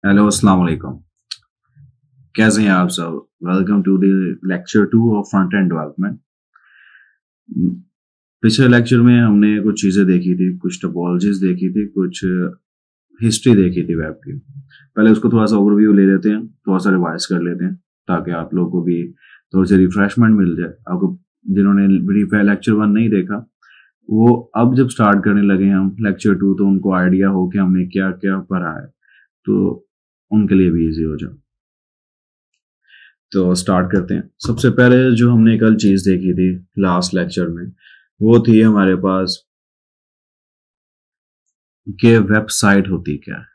Hello अस्सलाम वालेकुम। कैसे हैं आप सब? Welcome to the lecture 2 of front end development. पिछले लेक्चर में हमने कुछ चीज़ें देखी थी, कुछ टोपोलॉजीज देखी थी, कुछ हिस्ट्री देखी थी वेब की। पहले उसको थोड़ा सा ओवरव्यू ले लेते हैं, थोड़ा सा रिवाइज कर लेते हैं ताकि आप लोगों को भी थोड़ी सी रिफ्रेशमेंट मिल जाए। आपको जिन्होंने लेक्चर 1 नहीं देखा वो अब जब स्टार्ट करने लगे हैं हम लेक्चर 2 तो उनको आइडिया हो कि हमने क्या क्या पढ़ा है, तो उनके लिए भी इजी हो जाए। तो स्टार्ट करते हैं। सबसे पहले जो हमने कल चीज देखी थी लास्ट लेक्चर में वो थी हमारे पास कि वेबसाइट होती क्या है।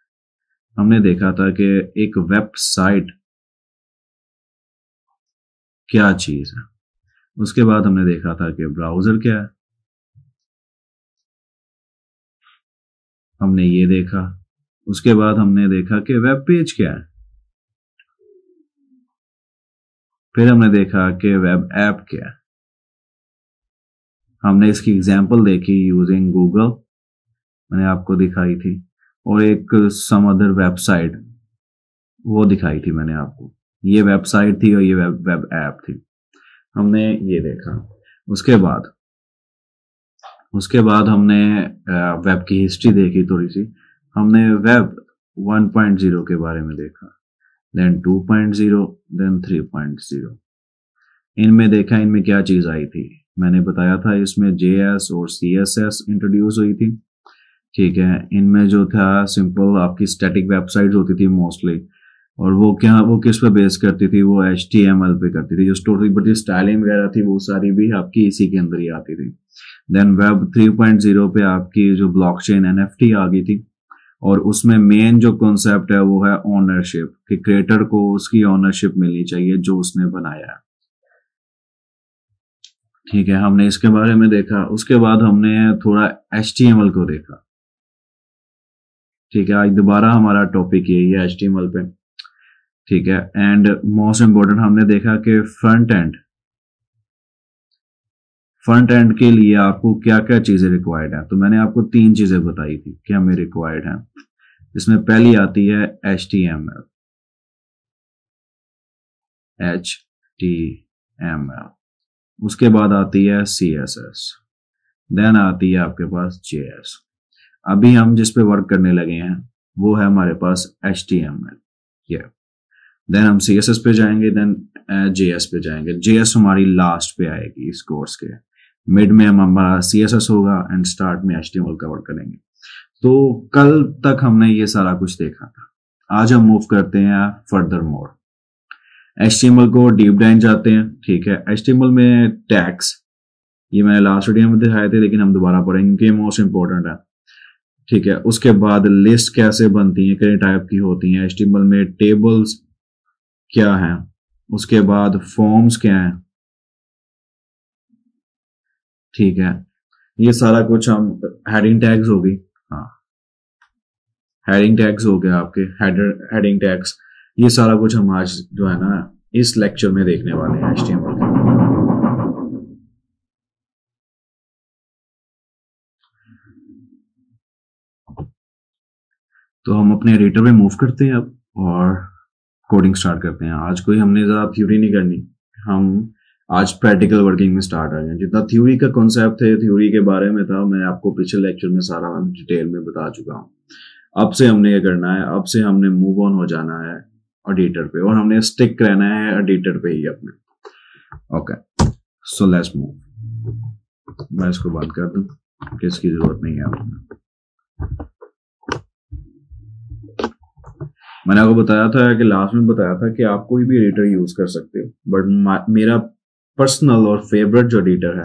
हमने देखा था कि एक वेबसाइट क्या चीज है। उसके बाद हमने देखा था कि ब्राउजर क्या है, हमने ये देखा। उसके बाद हमने देखा कि वेब पेज क्या है। फिर हमने देखा कि वेब ऐप क्या है। हमने इसकी एग्जांपल देखी यूजिंग गूगल, मैंने आपको दिखाई थी, और एक सम अदर वेबसाइट वो दिखाई थी मैंने आपको। ये वेबसाइट थी और ये वेब ऐप थी। हमने ये देखा। उसके बाद हमने वेब की हिस्ट्री देखी थोड़ी सी। हमने वेब 1.0 के बारे में देखा, देन 2.0, देन 3.0। इनमें देखा इनमें क्या चीज आई थी। मैंने बताया था इसमें JS और CSS इंट्रोड्यूस हुई थी। ठीक है, इनमें जो था सिंपल आपकी स्टैटिक वेबसाइट होती थी मोस्टली, और वो किस पे बेस करती थी, वो HTML पे करती थी। जो स्टोरी बड़ी स्टाइलिंग वगैरह थी वो सारी भी आपकी इसी के अंदर ही आती थी। देन वेब 3.0 पे आपकी जो ब्लॉकचेन NFT आ गई थी, और उसमें मेन जो कॉन्सेप्ट है वो है ओनरशिप, कि क्रिएटर को उसकी ओनरशिप मिलनी चाहिए जो उसने बनाया है। ठीक है, हमने इसके बारे में देखा। उसके बाद हमने थोड़ा HTML को देखा। ठीक है, आज दोबारा हमारा टॉपिक यही है HTML पे। ठीक है, एंड मोस्ट इंपोर्टेंट हमने देखा कि फ्रंट एंड के लिए आपको क्या क्या चीजें रिक्वायर्ड है। तो मैंने आपको 3 चीजें बताई थी कि हमें रिक्वायर्ड है। इसमें पहली आती है HTML। उसके बाद आती है CSS, देन आती है आपके पास JS। अभी हम जिस पे वर्क करने लगे हैं वो है हमारे पास HTML। देन हम CSS पे जाएंगे, देन JS पे जाएंगे। JS हमारी लास्ट पे आएगी इस कोर्स के। मिड में हमारा CSS होगा एंड स्टार्ट में HTML कवर करेंगे। तो कल तक हमने ये सारा कुछ देखा था। आज हम मूव करते हैं फर्दर मोर। HTML को डीप डाइन जाते हैं। ठीक है, HTML में टैग्स, ये मैंने लास्ट वीडियो में दिखाए थे लेकिन हम दोबारा पढ़ेंगे क्योंकि ये मोस्ट इंपॉर्टेंट है। ठीक है, उसके बाद लिस्ट कैसे बनती है, कई टाइप की होती हैं HTML में, टेबल्स क्या है, उसके बाद फॉर्म्स क्या है। ठीक है, ये सारा कुछ हम हेडिंग टैग्स होगी। हाँ, हेडिंग टैग्स हो गया आपके, हेडिंग टैग्स। ये सारा कुछ हम आज जो है ना इस लेक्चर में देखने वाले हैं HTML के। तो हम अपने एडिटर में मूव करते हैं अब और कोडिंग स्टार्ट करते हैं। आज कोई हमने ज़्यादा थ्योरी नहीं करनी, हम आज प्रैक्टिकल वर्किंग में स्टार्ट आ गए। जितना थ्योरी का कॉन्सेप्ट है, थ्योरी के बारे में था, मैं आपको पिछले लेक्चर में सारा डिटेल में बता चुका हूँ। अब से हमने ये करना है, अब से हमने मूव ऑन हो जाना है एडिटर पे, और हमने स्टिक रहना है एडिटर पे ही अपने। Okay, so let's move. मैं इसको बंद कर दूं कि इसकी जरूरत नहीं है। मैंने आपको बताया था कि लास्ट में बताया था कि आप कोई भी एडिटर यूज कर सकते हो, बट मेरा पर्सनल और फेवरेट जो एडिटर है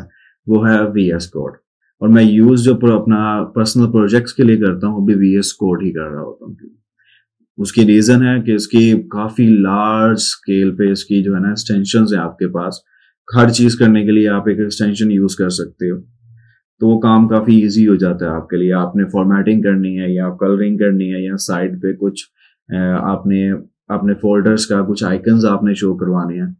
वो है VS कोड, और मैं यूज जो अपना पर्सनल प्रोजेक्ट्स के लिए करता हूँ वो भी VS कोड ही कर रहा होता हूँ। उसकी रीजन है कि इसकी काफी लार्ज स्केल पे इसकी जो है ना एक्सटेंशन है आपके पास। हर चीज करने के लिए आप एक एक्सटेंशन यूज कर सकते हो, तो वो काम काफी इजी हो जाता है आपके लिए। आपने फॉर्मेटिंग करनी है या कलरिंग करनी है या साइड पे कुछ आपने अपने फोल्डर्स का कुछ आइकन्स आपने शो करवाने हैं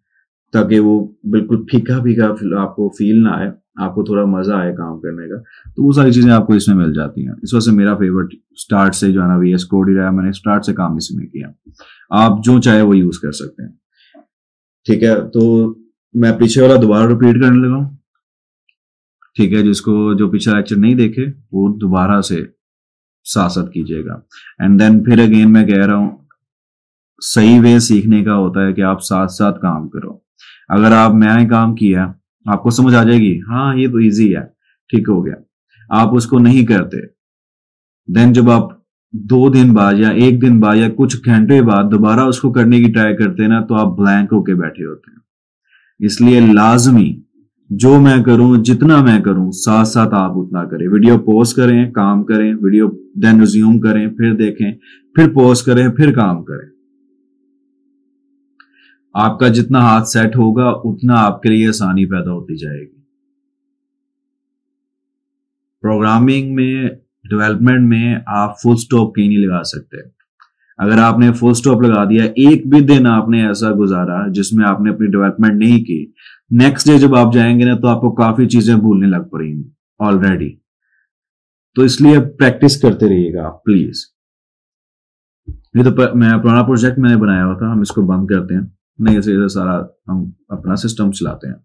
ताकि वो बिल्कुल फीका फीका आपको फील ना आए, आपको थोड़ा मजा आए काम करने का, तो वो सारी चीजें आपको इसमें मिल जाती हैं। इस वजह से मेरा फेवरेट स्टार्ट से जो है ना VS कोड ही रहा, मैंने स्टार्ट से काम इसी में किया। आप जो चाहे वो यूज कर सकते हैं। ठीक है, तो मैं पीछे वाला दोबारा रिपीट करने लगा हूं। ठीक है, जिसको जो पिछला लेक्चर नहीं देखे वो दोबारा से साथ साथ कीजिएगा। एंड देन फिर अगेन मैं कह रहा हूं, सही वे सीखने का होता है कि आप साथ साथ काम करो। अगर आप मैंने काम किया आपको समझ आ जाएगी, हाँ ये तो इजी है, ठीक हो गया, आप उसको नहीं करते, देन जब आप 2 दिन बाद या 1 दिन बाद या कुछ घंटे बाद दोबारा उसको करने की ट्राई करते हैं ना, तो आप ब्लैंक होके बैठे होते हैं। इसलिए लाजमी जो मैं करूं, जितना मैं करूं, साथ साथ आप उतना करें। वीडियो पॉज करें, काम करें, वीडियो देन रिज्यूम करें, फिर देखें, फिर पॉज करें, फिर काम करें। आपका जितना हाथ सेट होगा उतना आपके लिए आसानी पैदा होती जाएगी। प्रोग्रामिंग में, डेवलपमेंट में आप फुल स्टॉप कहीं नहीं लगा सकते। अगर आपने फुल स्टॉप लगा दिया, एक भी दिन आपने ऐसा गुजारा जिसमें आपने अपनी डेवलपमेंट नहीं की, नेक्स्ट डे जब आप जाएंगे ना, तो आपको काफी चीजें भूलने लग पड़ेंगी ऑलरेडी। तो इसलिए प्रैक्टिस करते रहिएगा आप प्लीज। ये तो मैं पुराना प्रोजेक्ट मैंने बनाया हुआ था, हम इसको बंद करते हैं, नहीं ऐसे सारा हम अपना सिस्टम चलाते हैं।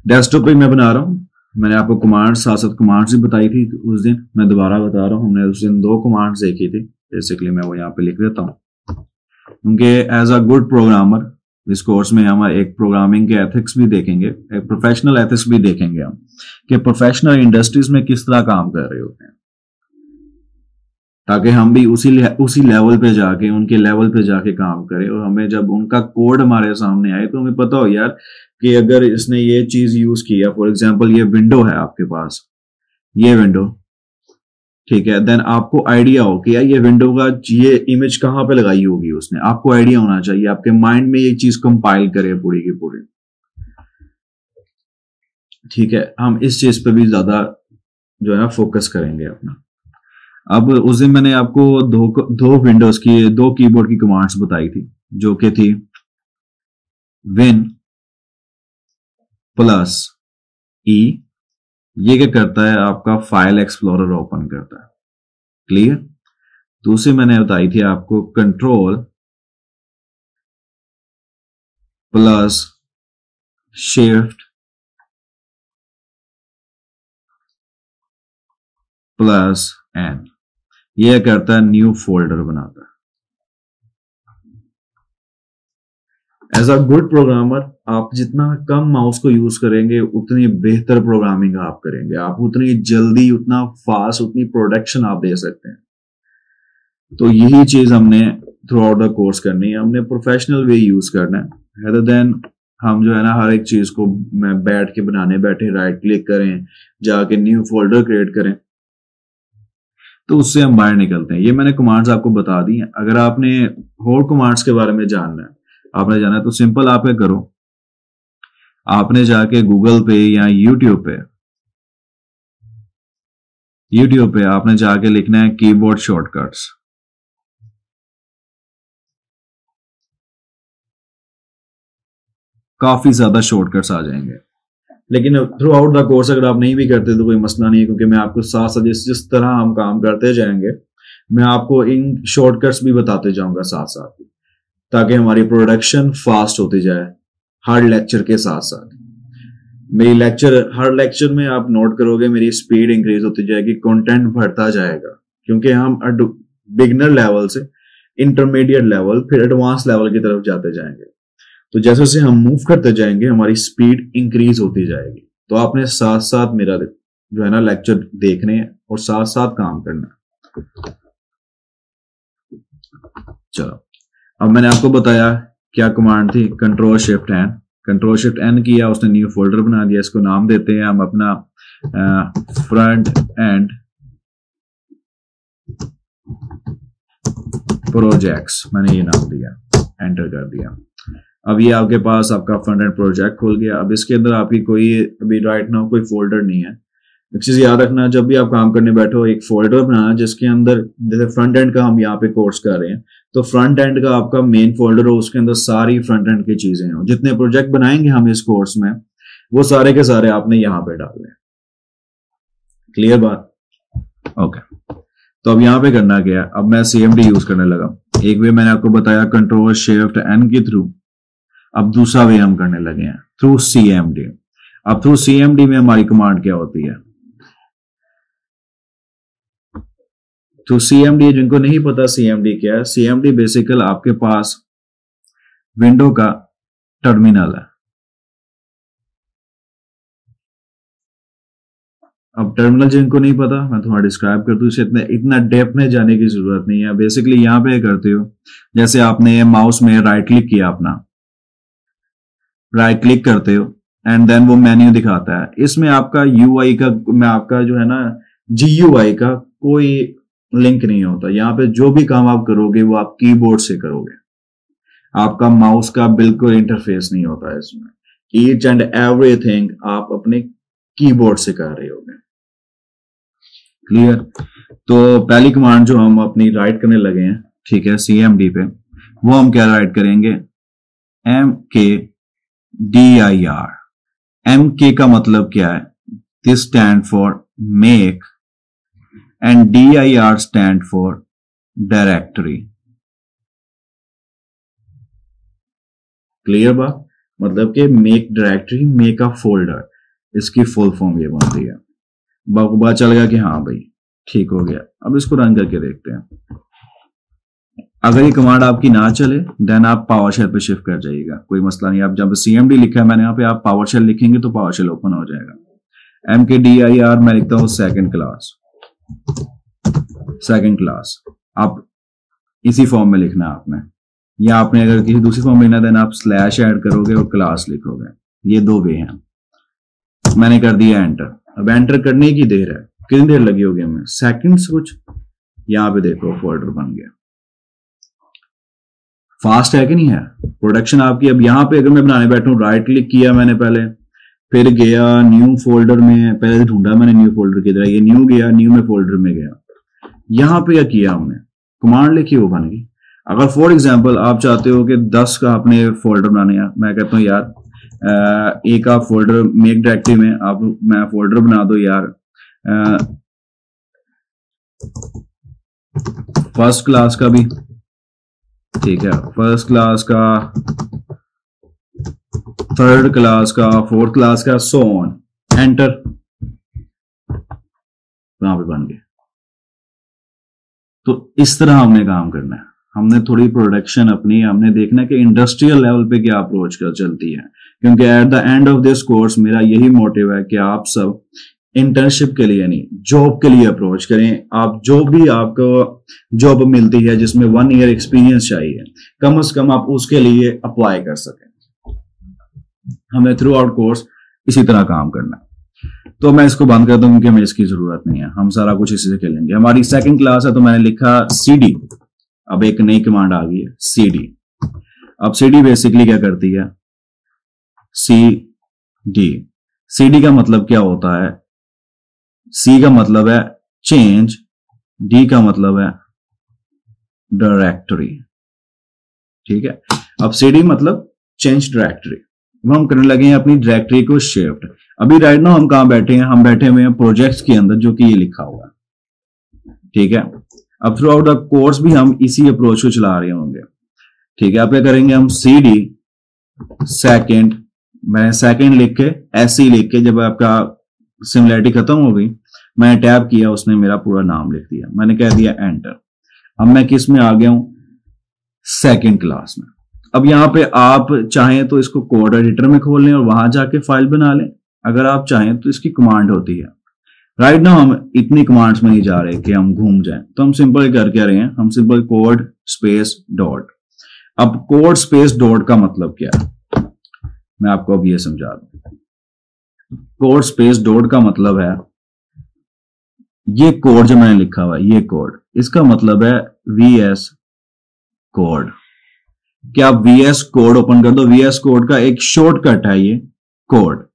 डेस्कटॉप पे मैं बना रहा हूँ। मैंने आपको कमांड्स, साथ साथ कमांड्स भी बताई थी उस दिन, मैं दोबारा बता रहा हूँ। हमने उस दिन 2 कमांड्स देखी थी, बेसिकली मैं वो यहाँ पे लिख देता हूँ, क्योंकि एज अ गुड प्रोग्रामर इस कोर्स में हम एक प्रोग्रामिंग के एथिक्स भी देखेंगे, एक प्रोफेशनल एथिक्स भी देखेंगे हम, कि प्रोफेशनल इंडस्ट्रीज में किस तरह काम कर रहे होते हैं, ताकि हम भी उसी लेवल पे जाके, उनके लेवल पे जाके काम करें, और हमें जब उनका कोड हमारे सामने आए तो हमें पता हो यार कि अगर इसने ये चीज यूज किया, फॉर एग्जांपल ये विंडो है आपके पास, ये विंडो, ठीक है, देन आपको आइडिया हो कि यार ये विंडो का ये इमेज कहां पे लगाई होगी उसने, आपको आइडिया होना चाहिए, आपके माइंड में ये चीज कंपाइल करे पूरी की पूरी। ठीक है, हम इस चीज पे भी ज्यादा जो है ना फोकस करेंगे अपना। अब उस दिन मैंने आपको दो विंडोज की, 2 कीबोर्ड की कमांड्स बताई थी, जो कि थी विन प्लस ई। ये क्या करता है, आपका फाइल एक्सप्लोरर ओपन करता है। क्लियर? दूसरी मैंने बताई थी आपको control plus shift plus N. ये करता है न्यू फोल्डर बनाता है। एज अ गुड प्रोग्रामर आप जितना कम माउस को यूज करेंगे उतनी बेहतर प्रोग्रामिंग आप करेंगे, आप उतनी जल्दी, उतना फास्ट, उतनी प्रोडक्शन आप दे सकते हैं। तो यही चीज हमने थ्रू आउट द कोर्स करनी है, हमने प्रोफेशनल वे यूज करना है, rather देन हम जो है ना हर एक चीज को मैं बैठ के बनाने बैठे, राइट क्लिक करें, जाके न्यू फोल्डर क्रिएट करें, तो उससे हम बाहर निकलते हैं। ये मैंने कमांड्स आपको बता दी हैं। अगर आपने और कमांड्स के बारे में जानना है, आपने जाना है, तो सिंपल आप क्या करो, आपने जाके गूगल पे या यूट्यूब पे आपने जाके लिखना है कीबोर्ड शॉर्टकट्स। काफी ज्यादा शॉर्टकट्स आ जाएंगे। लेकिन थ्रू आउट द कोर्स अगर आप नहीं भी करते तो कोई मसला नहीं है, क्योंकि मैं आपको साथ साथ जिस तरह हम काम करते जाएंगे, मैं आपको इन शॉर्टकट्स भी बताते जाऊंगा साथ साथ, ताकि हमारी प्रोडक्शन फास्ट होती जाए हर लेक्चर के साथ साथ। हर लेक्चर में आप नोट करोगे मेरी स्पीड इंक्रीज होती जाएगी, कंटेंट बढ़ता जाएगा, क्योंकि हम बिगनर लेवल से इंटरमीडिएट लेवल फिर एडवांस लेवल की तरफ जाते जाएंगे। तो जैसे जैसे हम मूव करते जाएंगे हमारी स्पीड इंक्रीज होती जाएगी। तो आपने साथ साथ मेरा जो है ना लेक्चर देखने और साथ साथ काम करना। चलो, अब मैंने आपको बताया क्या कमांड थी, control shift N. Control shift N किया, उसने न्यू फोल्डर बना दिया, इसको नाम देते हैं हम अपना फ्रंट एंड प्रोजेक्ट्स, मैंने ये नाम दिया, एंटर कर दिया। अब ये आपके पास आपका फ्रंट एंड प्रोजेक्ट खुल गया। अब इसके अंदर आपकी कोई अभी राइट नाउ कोई फोल्डर नहीं है। एक चीज याद रखना, जब भी आप काम करने बैठो एक फोल्डर बनाना जिसके अंदर, जैसे फ्रंट एंड का हम यहाँ पे कोर्स कर रहे हैं, तो फ्रंट एंड का आपका मेन फोल्डर हो, उसके अंदर सारी फ्रंट एंड की चीजें हो। जितने प्रोजेक्ट बनाएंगे हम इस कोर्स में, वो सारे के सारे आपने यहां पे डालने। क्लियर बात? ओके। तो अब यहां पे करना क्या है, अब मैं CMD यूज करने लगा। एक वे मैंने आपको बताया कंट्रोल शिफ्ट N के थ्रू, अब दूसरा वे हम करने लगे हैं थ्रू CMD। अब थ्रू CMD में हमारी कमांड क्या होती है? तो CMD, जिनको नहीं पता CMD क्या है, CMD बेसिकल आपके पास विंडो का टर्मिनल है। अब टर्मिनल जिनको नहीं पता, मैं थोड़ा डिस्क्राइब कर दूं, इसे इतना डेप्थ में जाने की जरूरत नहीं है। बेसिकली यहां पे करते हो, जैसे आपने माउस में राइट क्लिक किया, अपना राइट क्लिक करते हो एंड देन वो मेन्यू दिखाता है। इसमें आपका UI का, मैं आपका जो है ना GUI का कोई लिंक नहीं होता। यहाँ पे जो भी काम आप करोगे वो आप कीबोर्ड से करोगे, आपका माउस का बिल्कुल इंटरफेस नहीं होता है इसमें। ईच एंड एवरीथिंग आप अपने कीबोर्ड से कर रहे होगे। क्लियर? तो पहली कमांड जो हम अपनी राइट करने लगे हैं, ठीक है, CMD पे, वो हम क्या राइट करेंगे? MKDIR। MK का मतलब क्या है? This stand for make and DIR stand for directory. Clear बात? मतलब कि make directory, make a folder, इसकी फुल फॉर्म ये बनती है। बाबा चल गया कि हाँ भाई ठीक हो गया। अब इसको रन करके देखते हैं। अगर ये कमांड आपकी ना चले देन आप पावरशेल पे शिफ्ट कर जाइएगा, कोई मसला नहीं। आप जब CMD लिखा है मैंने यहाँ पे, आप पावरशेल लिखेंगे तो पावरशेल ओपन हो जाएगा। MKDIR मैं लिखता हूँ सेकंड क्लास। आप इसी फॉर्म में लिखना है आपने, या आपने अगर किसी दूसरी फॉर्म में लिखना देन आप स्लैश ऐड करोगे और क्लास लिखोगे। ये दो वे हैं। मैंने कर दिया एंटर। अब एंटर करने की देर है, कितनी देर लगी होगी हमें? सेकंड्स कुछ। यहां पे देखो फोल्डर बन गया। फास्ट है कि नहीं है प्रोडक्शन आपकी? अब यहां पे अगर मैं बनाने बैठूं, राइट क्लिक किया मैंने पहले, फिर गया न्यू फोल्डर में, पहले ढूंढा मैंने न्यू फोल्डर किधर है, ये न्यू गया, न्यू में फोल्डर में गया। यहां पे क्या किया हमने? कमांड लिखी, वो बन गई। अगर फॉर एग्जांपल आप चाहते हो कि 10 का आपने फोल्डर बनाने हैं, मैं कहता हूं यार एक आप फोल्डर मेक डायरेक्टरी में आप मैं फोल्डर बना दो यार, फर्स्ट क्लास का भी, ठीक है, फर्स्ट क्लास का, थर्ड क्लास का, फोर्थ क्लास का, सो ऑन। एंटर। वहां पे बन गए। तो इस तरह हमने काम करना है। हमने थोड़ी प्रोडक्शन अपनी, हमने देखना है कि इंडस्ट्रियल लेवल पे क्या अप्रोच कर चलती है, क्योंकि at the end of this course मेरा यही मोटिव है कि आप सब इंटर्नशिप के लिए नहीं, जॉब के लिए अप्रोच करें। आप जो भी आपको जॉब मिलती है जिसमें 1 ईयर एक्सपीरियंस चाहिए, कम से कम आप उसके लिए अप्लाई कर सकें। हमें थ्रू आउट कोर्स इसी तरह काम करना है। तो मैं इसको बंद कर दूं क्योंकि हमें इसकी जरूरत नहीं है, हम सारा कुछ इसी से खेलेंगे। हमारी सेकंड क्लास है तो मैंने लिखा CD। अब एक नई कमांड आ गई है CD। अब CD बेसिकली क्या करती है? CD का मतलब क्या होता है? C का मतलब है चेंज, D का मतलब है डायरेक्टरी। ठीक है, अब CD मतलब चेंज डायरेक्टरी। हम करने लगे हैं अपनी डायरेक्टरी को शिफ्ट। अभी राइट नाउ हम कहां बैठे हैं? हम बैठे हुए हैं प्रोजेक्ट्स के अंदर, जो कि ये लिखा हुआ है। ठीक है, अब थ्रू आउट द कोर्स भी हम इसी अप्रोच को चला रहे होंगे। ठीक है, अब क्या करेंगे हम? CD सेकंड, मैं सेकंड लिख के SE लिख के, जब आपका सिमिलरिटी खत्म हो गई मैंने टैब किया, उसने मेरा पूरा नाम लिख दिया, मैंने कह दिया एंटर। अब मैं किस में आ गया हूं? सेकंड क्लास में। अब यहां पे आप चाहें तो इसको कोड एडिटर में खोल लें और वहां जाके फाइल बना लें। अगर आप चाहें तो इसकी कमांड होती है। राइट नाउ हम इतनी कमांड्स में नहीं जा रहे कि हम घूम जाएं, तो हम सिंपल कर क्या रहे हैं? हम सिंपल कोड स्पेस डॉट। अब कोड स्पेस डॉट का मतलब क्या है मैं आपको अब ये समझा दूं। कोड स्पेस डॉट का मतलब है, ये कोड जो मैंने लिखा हुआ है, ये कोड, इसका मतलब है VS कोड। क्या आप VS कोड ओपन कर दो, VS कोड का एक शॉर्टकट है ये कोड।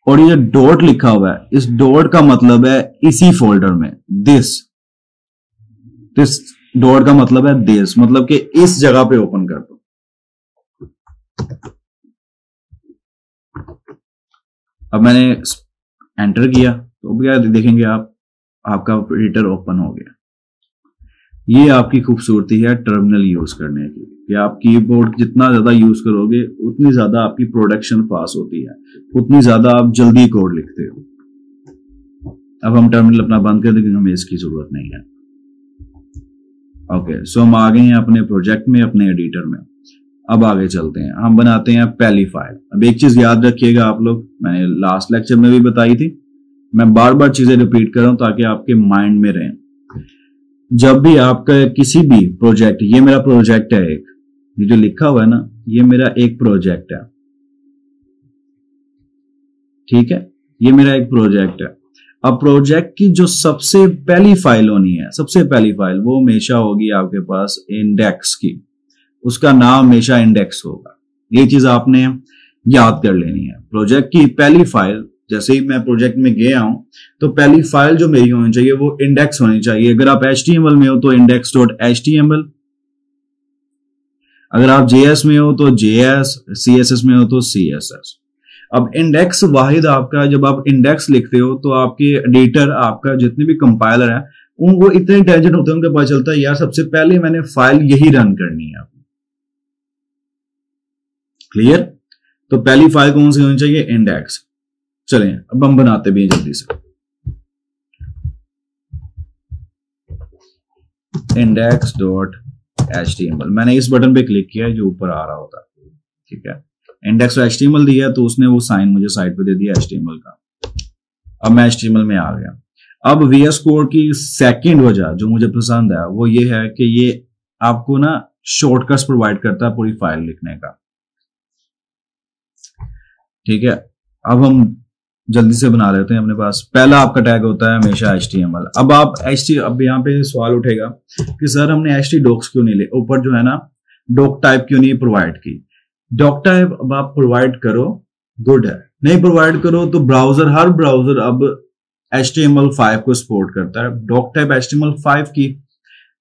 और ये डॉट लिखा हुआ है, इस डॉट का मतलब है इसी फोल्डर में, दिस डॉट का मतलब है दिस, मतलब कि इस जगह पे ओपन कर दो। अब मैंने एंटर किया तो क्या देखेंगे आप, आपका एडिटर ओपन हो गया। ये आपकी खूबसूरती है टर्मिनल यूज करने की, कि आप कीबोर्ड जितना ज्यादा यूज करोगे उतनी ज्यादा आपकी प्रोडक्शन फास्ट होती है, उतनी ज्यादा आप जल्दी कोड लिखते हो। अब हम टर्मिनल अपना बंद कर दें क्योंकि हमें इसकी जरूरत नहीं है। ओके, सो हम आ गए हैं अपने प्रोजेक्ट में, अपने एडिटर में। अब आगे चलते हैं, हम बनाते हैं पहली फाइल। अब एक चीज याद रखिएगा आप लोग, मैंने लास्ट लेक्चर में भी बताई थी, मैं बार बार चीजें रिपीट कर रहा हूं ताकि आपके माइंड में रहें। जब भी आपका किसी भी प्रोजेक्ट, ये मेरा प्रोजेक्ट है एक, ये जो लिखा हुआ है ना, ये मेरा एक प्रोजेक्ट है, ठीक है, ये मेरा एक प्रोजेक्ट है। अब प्रोजेक्ट की जो सबसे पहली फाइल होनी है, सबसे पहली फाइल, वो हमेशा होगी आपके पास इंडेक्स की, उसका नाम हमेशा इंडेक्स होगा। ये चीज आपने याद कर लेनी है। प्रोजेक्ट की पहली फाइल, जैसे ही मैं प्रोजेक्ट में गया हूं तो पहली फाइल जो मेरी होनी चाहिए वो इंडेक्स होनी चाहिए। अगर आप HTML में हो तो index.html, अगर आप JS में हो तो JS, CSS में हो तो CSS। अब इंडेक्स वाहिद आपका, जब आप इंडेक्स लिखते हो तो आपके एडिटर, आपका जितने भी कंपाइलर है, उनको इतने इंटेलिजेंट होते हैं, उनको पता चलता है यार सबसे पहले मैंने फाइल यही रन करनी है। क्लियर? तो पहली फाइल कौन सी होनी चाहिए? इंडेक्स। चलें अब हम बनाते भी हैं जल्दी से। index.html, मैंने इस बटन पे क्लिक किया है जो ऊपर आ रहा होता है, ठीक है। index.html दिया तो उसने वो साइन मुझे साइड पे दे दिया HTML का। अब मैं HTML में आ गया। अब VS कोड की सेकंड वजह जो मुझे पसंद है वो ये है कि ये आपको ना शॉर्टकट्स प्रोवाइड करता है पूरी फाइल लिखने का, ठीक है। अब हम जल्दी से बना लेते हैं। अपने पास पहला आपका टैग होता है हमेशा HTML। अब आप अब यहाँ पे सवाल उठेगा कि सर हमने htdocs क्यों नहीं ले, ऊपर जो है ना डॉक टाइप क्यों नहीं प्रोवाइड की। डॉक टाइप अब आप प्रोवाइड करो, गुड है, नहीं प्रोवाइड करो तो ब्राउजर, हर ब्राउजर अब HTML5 को सपोर्ट करता है। डॉक टाइप HTML5 की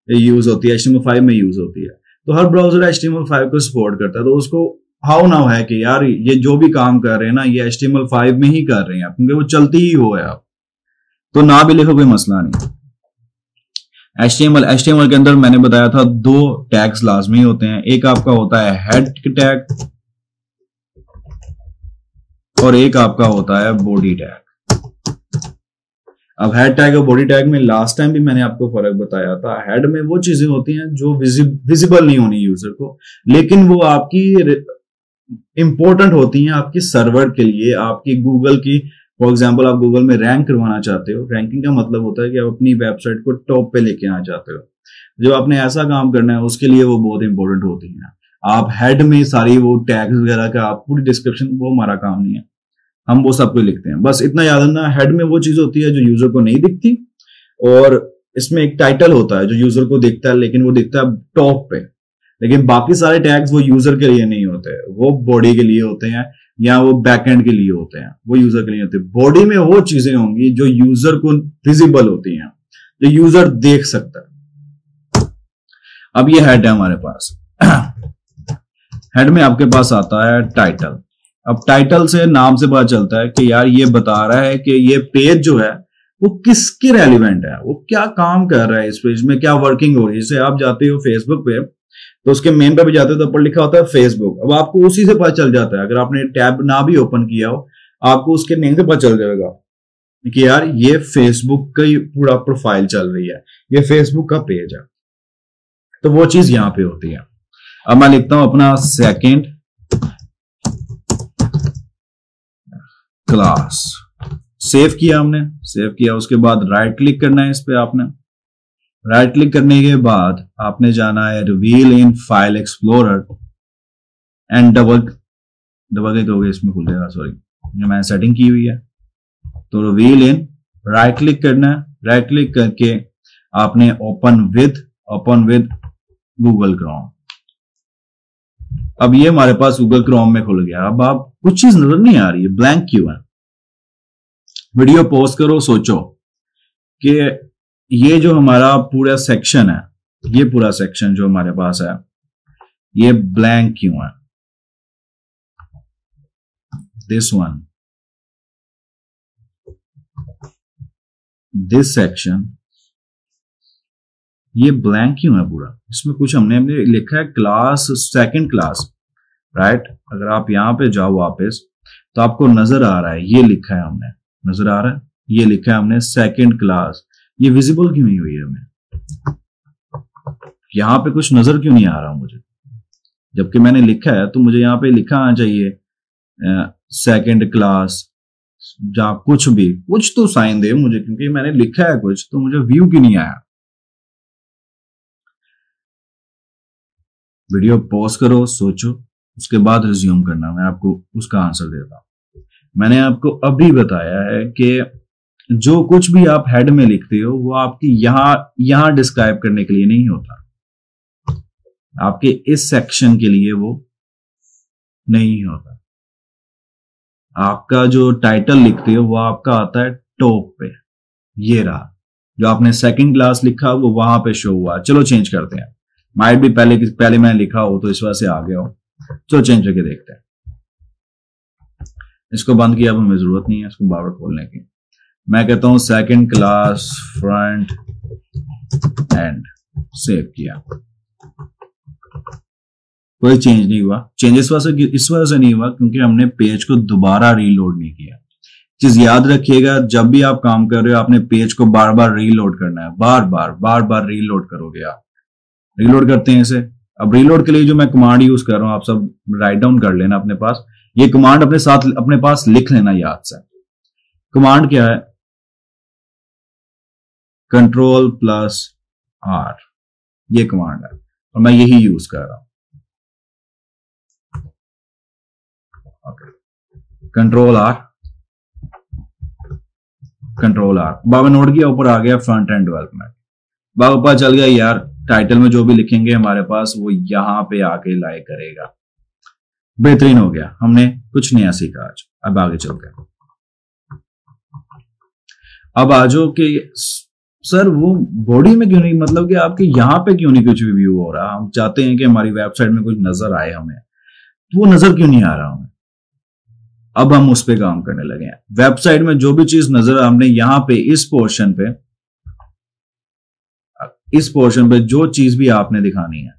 यूज होती है, HTML5 में यूज होती है, तो हर ब्राउजर HTML5 को सपोर्ट करता है। तो उसको हाउ नाउ है कि यार ये जो भी काम कर रहे हैं ना ये HTML5 में ही कर रहे हैं क्योंकि वो चलती ही हो है। आप तो ना भी लिखो कोई मसला नहीं। HTML के अंदर मैंने बताया था दो टैग्स लाजमी होते हैं, एक आपका होता है हेड टैग और एक आपका होता है बॉडी टैग। अब हेड टैग और बॉडी टैग में लास्ट टाइम भी मैंने आपको फर्क बताया था। हेड में वो चीजें होती हैं जो विजिबल नहीं होनी यूजर को, लेकिन वो आपकी इंपॉर्टेंट होती हैं आपकी सर्वर के लिए, आपकी गूगल की। फॉर एग्जांपल आप गूगल में रैंक करवाना चाहते हो, रैंकिंग का मतलब होता है कि आप अपनी वेबसाइट को टॉप पे लेके आना चाहते हो। जब आपने ऐसा काम करना है उसके लिए वो बहुत इंपॉर्टेंट होती हैं। आप हेड में सारी वो टैग्स वगैरह का आप पूरी डिस्क्रिप्शन, वो हमारा काम नहीं है, हम वो सब कुछ लिखते हैं। बस इतना याद रखना, हेड में वो चीज होती है जो यूजर को नहीं दिखती, और इसमें एक टाइटल होता है जो यूजर को दिखता है लेकिन वो दिखता है टॉप पे। लेकिन बाकी सारे टैग्स वो यूजर के लिए नहीं होते, वो बॉडी के लिए होते हैं या वो बैकएंड के लिए होते हैं, वो यूजर के लिए होते हैं। बॉडी में वो चीजें होंगी जो यूजर को विजिबल होती हैं, जो यूजर देख सकता है। अब ये हेड है हमारे पास। हेड में आपके पास आता है टाइटल। अब टाइटल से, नाम से पता चलता है कि यार ये बता रहा है कि ये पेज जो है वो किसके रेलिवेंट है, वो क्या काम कर रहा है, इस पेज में क्या वर्किंग हो रही है। जैसे आप जाते हो फेसबुक पे तो उसके मेन पे भी जाते हो तो ऊपर लिखा होता है फेसबुक। अब आपको उसी से पता चल जाता है, अगर आपने टैब ना भी ओपन किया हो आपको उसके नेम से पता चल जाएगा कि यार ये फेसबुक का पूरा प्रोफाइल चल रही है, ये फेसबुक का पेज है। तो वो चीज यहां पे होती है। अब मैं लिखता हूं अपना सेकंड क्लास, सेव किया हमने, सेव किया, उसके बाद राइट क्लिक करना है इस पे। आपने राइट क्लिक करने के बाद आपने जाना है reveal in file explorer and double click हो गया, इसमें खुल जाएगा, सॉरी मैंने सेटिंग की हुई है। तो रिवील इन, राइट क्लिक करना है, राइट क्लिक करके आपने ओपन विद गूगल क्रोम। अब ये हमारे पास गूगल क्रोम में खुल गया। अब आप कुछ चीज नजर नहीं आ रही है, ब्लैंक क्यों है? वीडियो पॉज करो, सोचो कि ये जो हमारा पूरा सेक्शन है, ये पूरा सेक्शन जो हमारे पास है ये ब्लैंक क्यों है? दिस वन, दिस सेक्शन, ये ब्लैंक क्यों है पूरा? इसमें कुछ हमने लिखा है क्लास, सेकंड क्लास, राइट? अगर आप यहां पे जाओ वापस तो आपको नजर आ रहा है, ये लिखा है हमने, नजर आ रहा है, ये लिखा है हमने सेकंड क्लास। ये विजिबल क्यों नहीं हुई है हमें? यहां पे कुछ नजर क्यों नहीं आ रहा मुझे, जबकि मैंने लिखा है? तो मुझे यहां पे लिखा आना चाहिए सेकंड क्लास, जहां कुछ तो साइन दे मुझे, क्योंकि मैंने लिखा है कुछ, तो मुझे व्यू क्यों नहीं आया? वीडियो पॉज करो, सोचो, उसके बाद रिज्यूम करना, मैं आपको उसका आंसर देता हूं। मैंने आपको अभी बताया है कि जो कुछ भी आप हेड में लिखते हो वो आपकी यहां डिस्क्राइब करने के लिए नहीं होता, आपके इस सेक्शन के लिए वो नहीं होता। आपका जो टाइटल लिखते हो वो आपका आता है टॉप पे, ये रहा। जो आपने सेकंड क्लास लिखा वो वहां पे शो हुआ। चलो चेंज करते हैं, माइट भी पहले मैंने लिखा हो तो इस वजह से आ गया हो। चलो चेंज करके देखते हैं। इसको बंद किया, अब हमें जरूरत नहीं है इसको बार बार खोलने की। मैं कहता हूं second class front end, save किया, कोई चेंज नहीं हुआ। चेंजेस इस वजह से नहीं हुआ क्योंकि हमने पेज को दोबारा रीलोड नहीं किया। चीज याद रखिएगा, जब भी आप काम कर रहे हो आपने पेज को बार बार रीलोड करना है, बार बार रीलोड करोगे आप। रीलोड करते हैं इसे। अब रीलोड के लिए जो मैं कमांड यूज कर रहा हूं आप सब राइट डाउन कर लेना अपने पास, ये कमांड अपने पास लिख लेना याद से। कमांड क्या है? Ctrl+R, ये कमांड है और मैं यही यूज कर रहा हूं। Ctrl+R, बाबा नोट किया, ऊपर आ गया फ्रंट एंड डेवलपमेंट। बाबा पता चल गया यार, टाइटल में जो भी लिखेंगे हमारे पास वो यहां पे आके लाई करेगा। बेहतरीन हो गया, हमने कुछ नया सीखा आज। अब आगे चलते हैं। अब आ जाओ कि सर वो बॉडी में क्यों नहीं, मतलब कि आपके यहां पे क्यों नहीं कुछ भी व्यू हो रहा? हम चाहते हैं कि हमारी वेबसाइट में कुछ नजर आए हमें, तो वो नजर क्यों नहीं आ रहा हमें? अब हम उस पे काम करने लगे हैं। वेबसाइट में जो भी चीज नजर हमने यहां पे इस पोर्शन पे जो चीज भी आपने दिखानी है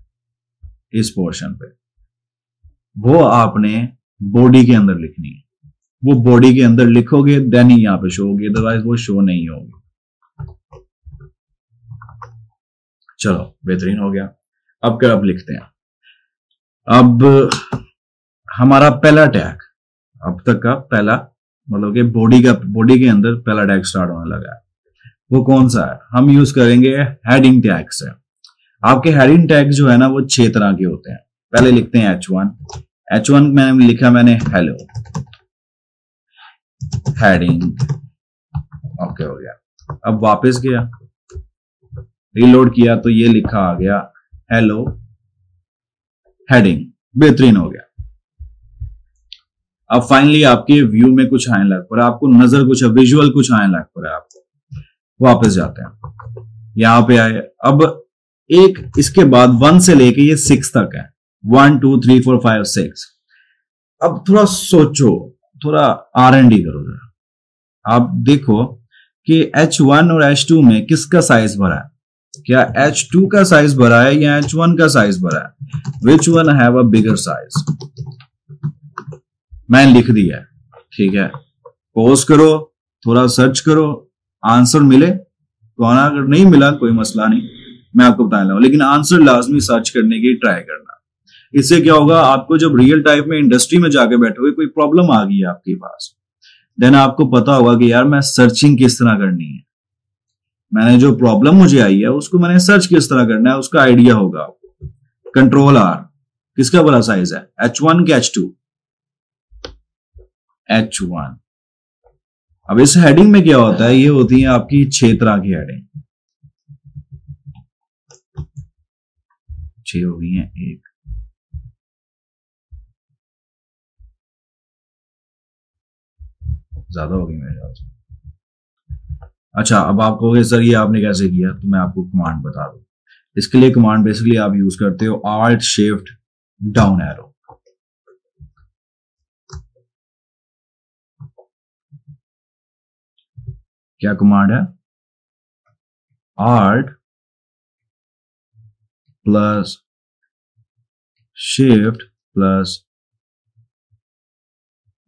इस पोर्शन पे, वो आपने बॉडी के अंदर लिखनी है। वो बॉडी के अंदर लिखोगे देन ही यहां पे शो होगी, अदरवाइज वो शो नहीं होगी। चलो बेहतरीन हो गया। अब लिखते हैं। अब हमारा पहला टैग, अब तक का पहला, मतलब कि बॉडी के अंदर पहला टैग स्टार्ट होने लगा है। वो कौन सा है? हम यूज करेंगे हेडिंग टैग से। आपके हेडिंग टैग जो है ना वो 6 तरह के होते हैं। पहले लिखते हैं H1 में लिखा मैंने हेलो, हेडिंग, ओके हो गया। अब वापस गया, रीलोड किया तो ये लिखा आ गया हेलो हेडिंग, बेहतरीन हो गया। अब फाइनली आपके व्यू में कुछ आने लग पड़ा, आपको नजर कुछ विजुअल कुछ आने लग पड़ा आपको। वापस जाते हैं, यहां पे आए। अब एक इसके बाद 1 से लेके ये 6 तक है, 1 2 3 4 5 6। अब थोड़ा सोचो, थोड़ा R&D करो जरा। आप देखो कि H1 और H2 में किसका साइज भरा है? क्या H2 का साइज भरा है या H1 का साइज भरा है? Which one have a bigger size? मैंने लिख दिया है, ठीक है। पॉज करो, थोड़ा सर्च करो, आंसर मिले तो आना, अगर नहीं मिला कोई मसला नहीं, मैं आपको बता रहा हूं, लेकिन आंसर लाजमी सर्च करने की ट्राई करना। इससे क्या होगा, आपको जब रियल टाइप में इंडस्ट्री में जाके बैठोगे, कोई प्रॉब्लम आ गई है आपके पास, देन आपको पता होगा कि यार मैं सर्चिंग किस तरह करनी है, मैंने जो प्रॉब्लम मुझे आई है उसको मैंने सर्च किस तरह करना है, उसका आइडिया होगा आपको। Ctrl+R, किसका बड़ा साइज है? H1 के H2? H1। अब इस हेडिंग में क्या होता है, ये होती है आपकी 6 तरह की हेडिंग। 6 हो गई हैं, एक ज्यादा हो गई मेरे ख्याल से। अच्छा, अब आप कहोगे सर ये आपने कैसे किया, तो मैं आपको कमांड बता दूं। इसके लिए कमांड बेसिकली आप यूज करते हो Alt Shift डाउन एरो। क्या कमांड है? Alt plus shift plus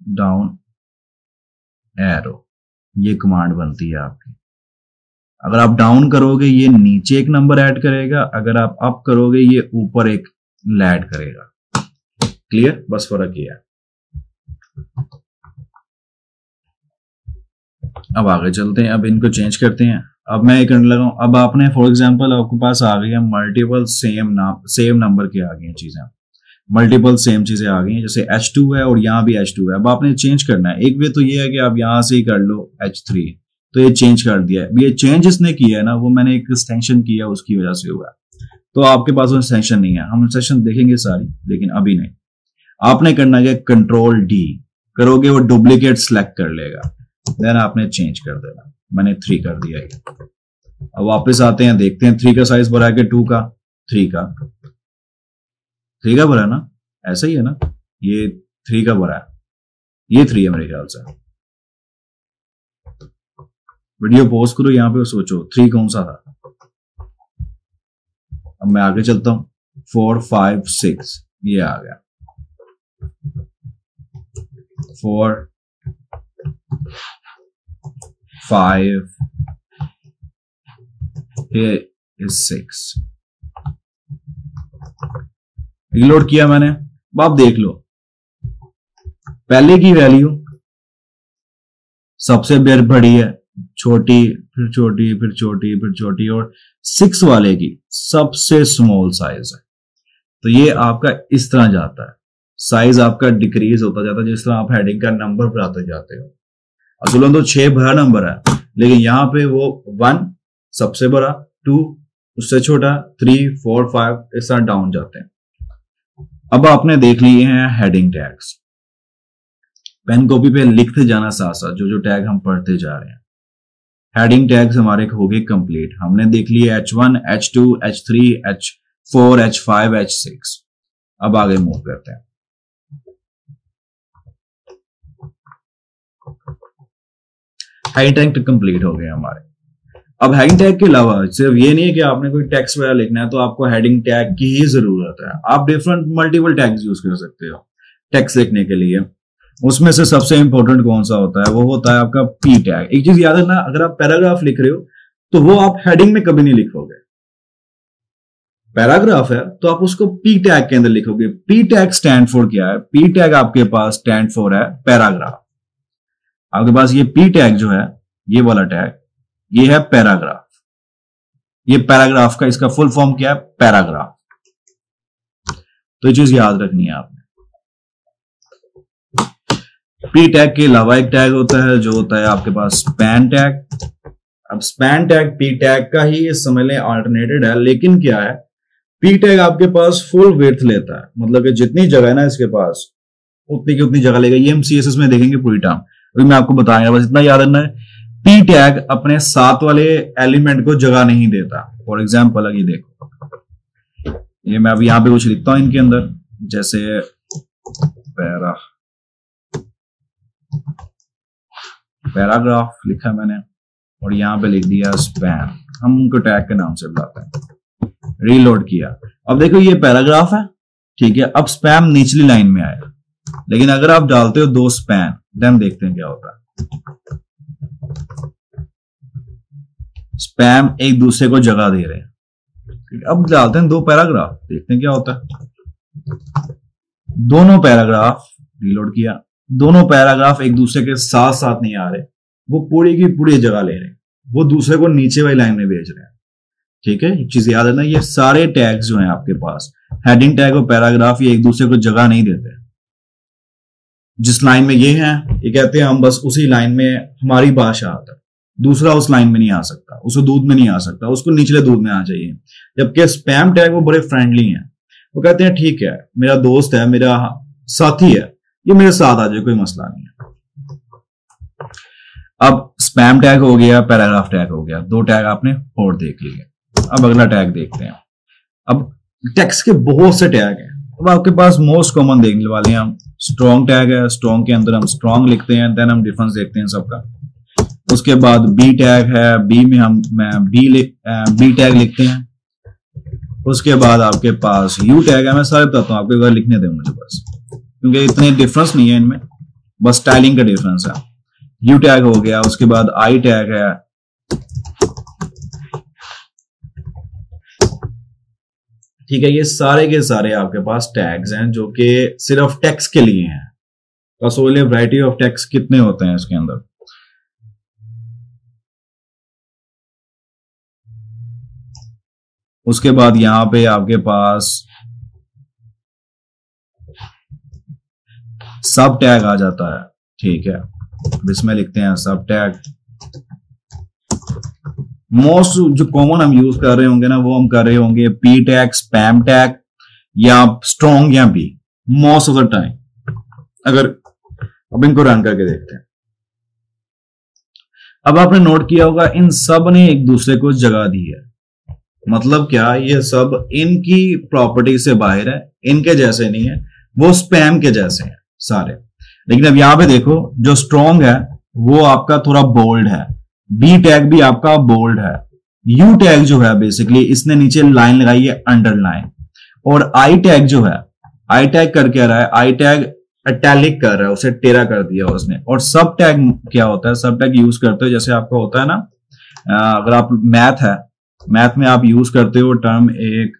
down arrow, ये कमांड बनती है आपकी। अगर आप डाउन करोगे ये नीचे एक नंबर ऐड करेगा, अगर आप अप करोगे ये ऊपर एक ऐड करेगा। क्लियर? बस फर्क ये है। अब आगे चलते हैं, अब इनको चेंज करते हैं। अब मैं ये करने लगा हूं, अब आपने फॉर एग्जांपल आपके पास आ गई है मल्टीपल सेम नंबर के आ गई हैं चीजें, मल्टीपल सेम चीजें आ गई हैं, जैसे H2 है और यहाँ भी H2 है। अब आपने चेंज करना है। एक वे तो ये है कि आप यहां से ही कर लो H3, तो ये चेंज कर दिया है। ये चेंज इसने किया है ना, वो मैंने एक एक्सटेंशन किया उसकी वजह से हुआ है। तो आपके पास वो एक्सटेंशन नहीं है, हम एक्सटेंशन देखेंगे सारी, लेकिन अभी नहीं। आपने करना है कंट्रोल डी करोगे, वो डुप्लीकेट सेलेक्ट कर लेगा, देन आपने चेंज कर देना। मैंने 3 कर दिया है। अब वापस आते हैं, देखते हैं 3 का साइज भरा है कि 2 का। 3 का भरा है ना, ऐसा ही है ना, ये 3 का भरा है, ये 3 है मेरे ख्याल से। वीडियो पॉज करो यहां पे, सोचो 3 कौन सा था। अब मैं आगे चलता हूं, 4 5 6 ये आ गया। 4 5 here is 6। रिलोड किया मैंने। अब आप देख लो, पहले की वैल्यू सबसे बड़ी है, छोटी फिर छोटी फिर छोटी फिर छोटी, और 6 वाले की सबसे स्मॉल साइज है। तो ये आपका इस तरह जाता है, साइज आपका डिक्रीज होता जाता है जिस तरह आप हेडिंग का नंबर बढ़ाते जाते हो। असल में तो 6 बड़ा नंबर है, लेकिन यहां पे वो 1 सबसे बड़ा, 2 उससे छोटा, 3 4 5 इस तरह डाउन जाते हैं। अब आपने देख लिए हैं हेडिंग टैग्स। पेन कॉपी पे लिखते जाना साथ साथ जो जो टैग हम पढ़ते जा रहे हैं। हेडिंग टैग्स हमारे हो गए कंप्लीट। हमने देख लिए H1 H2 H3 H4 H5 H6। अब आगे मूव करते हैं। हेडिंग टैग कंप्लीट हो गए हमारे। अब हेडिंग टैग के अलावा सिर्फ ये नहीं है कि आपने कोई टेक्स्ट वगैरह लिखना है तो आपको हेडिंग टैग की ही जरूरत है। आप डिफरेंट मल्टीपल टैग्स यूज कर सकते हो टेक्स्ट लिखने के लिए। उसमें से सबसे इंपॉर्टेंट कौन सा होता है, वो होता है आपका पी टैग। एक चीज याद रखना, अगर आप पैराग्राफ लिख रहे हो तो वो आप हेडिंग में कभी नहीं लिखोगे। पैराग्राफ है तो आप उसको पी टैग के अंदर लिखोगे। पी टैग स्टैंड फॉर क्या है? पी टैग आपके पास स्टैंड फॉर है पैराग्राफ। आपके पास ये पी टैग जो है, ये वाला टैग, ये है पैराग्राफ। ये पैराग्राफ का इसका फुल फॉर्म क्या है? पैराग्राफ। तो ये चीज याद रखनी है आपने। पी टैग के अलावा एक टैग होता है जो होता है आपके पास स्पैन टैग। अब स्पैन टैग पी टैग का ही समझ लें अल्टरनेटेड है, लेकिन क्या है, पी टैग आपके पास फुल विड्थ लेता है, मतलब कि जितनी जगह है ना इसके पास उतनी की उतनी जगह लेगा। ये हम CSS में देखेंगे पूरी टाइम, अभी मैं आपको बताऊंगा, बस इतना याद रखना है। पी टैग अपने साथ वाले एलिमेंट को जगह नहीं देता। फॉर एग्जाम्पल अगर ये देखो, ये मैं अभी यहां पे कुछ लिखता हूं इनके अंदर, जैसे पैराग्राफ लिखा मैंने और यहां पे लिख दिया स्पैन। हम उनको टैग के नाम से बुलाते हैं। रीलोड किया, अब देखो ये पैराग्राफ है, ठीक है। अब स्पैम निचली लाइन में आया, लेकिन अगर आप डालते हो 2 स्पैन, देन देखते हैं क्या होता है। स्पैम एक दूसरे को जगह दे रहे हैं। अब डालते हैं 2 पैराग्राफ, देखते हैं क्या होता है। दोनों पैराग्राफ, रीलोड किया, दोनों पैराग्राफ एक दूसरे के साथ साथ नहीं आ रहे, वो पूरी की पूरी जगह ले रहे हैं, वो दूसरे को नीचे वाली लाइन में भेज रहे हैं। ठीक है, एक चीज याद रखना, ये सारे टैग्स जो हैं आपके पास, हेडिंग टैग और पैराग्राफ, ये एक दूसरे को जगह नहीं देते। जिस लाइन में ये है, ये कहते हैं हम बस उसी लाइन में हमारी भाषा आता है, दूसरा उस लाइन में नहीं आ सकता, उसको दूध में नहीं आ सकता, उसको निचले दूध में आना चाहिए। जबकि स्पैम टैग वो बड़े फ्रेंडली हैं, वो कहते हैं ठीक है, मेरा दोस्त है, मेरा साथी है, ये मेरे साथ आ जाए, कोई मसला नहीं है। अब स्पैम टैग हो गया, पैराग्राफ टैग हो गया, 2 टैग आपने और देख लिए। अब अगला टैग देखते हैं। अब टेक्स्ट के बहुत से टैग हैं। अब आपके पास मोस्ट कॉमन देखने वाले हैं हम, स्ट्रॉन्ग टैग है। स्ट्रॉन्ग के अंदर हम स्ट्रॉन्ग लिखते हैं, देन हम डिफरेंस देखते हैं सबका। उसके बाद बी टैग है, बी में हम बी टैग लिखते हैं। उसके बाद आपके पास यू टैग है। मैं सारे बताता हूँ आपको, एक बार लिखने दें मुझे बस, क्योंकि इतने डिफरेंस नहीं है इनमें, बस स्टाइलिंग का डिफरेंस है। यू टैग हो गया, उसके बाद आई टैग है, ठीक है। ये सारे के सारे आपके पास टैग्स हैं जो कि सिर्फ टेक्स्ट के लिए हैं। कंसोल वैरायटी ऑफ टेक्स्ट कितने होते हैं इसके अंदर। उसके बाद यहां पे आपके पास सब टैग आ जाता है, ठीक है। इसमें लिखते हैं सब टैग। मोस्ट जो कॉमन हम यूज कर रहे होंगे ना, वो हम कर रहे होंगे पी टैग, स्पैम टैग या स्ट्रॉन्ग या B, most of the time. अगर अब इनको रन करके देखते हैं, अब आपने नोट किया होगा इन सब ने एक दूसरे को जगह दी है। मतलब क्या, ये सब इनकी प्रॉपर्टी से बाहर है, इनके जैसे नहीं है, वो स्पैम के जैसे हैं सारे। लेकिन अब यहां पे देखो, जो स्ट्रॉन्ग है वो आपका थोड़ा बोल्ड है, बी टैग भी आपका बोल्ड है, यू टैग जो है बेसिकली इसने नीचे लाइन लगाई है अंडरलाइन, और आई टैग जो है, आई टैग कर क्या रहा है, आई टैग इटैलिक कर रहा है, उसे टेरा कर दिया उसने। और सब टैग क्या होता है, सब टैग यूज करते हो जैसे आपका होता है ना, अगर आप मैथ है, मैथ में आप यूज करते हो टर्म एक,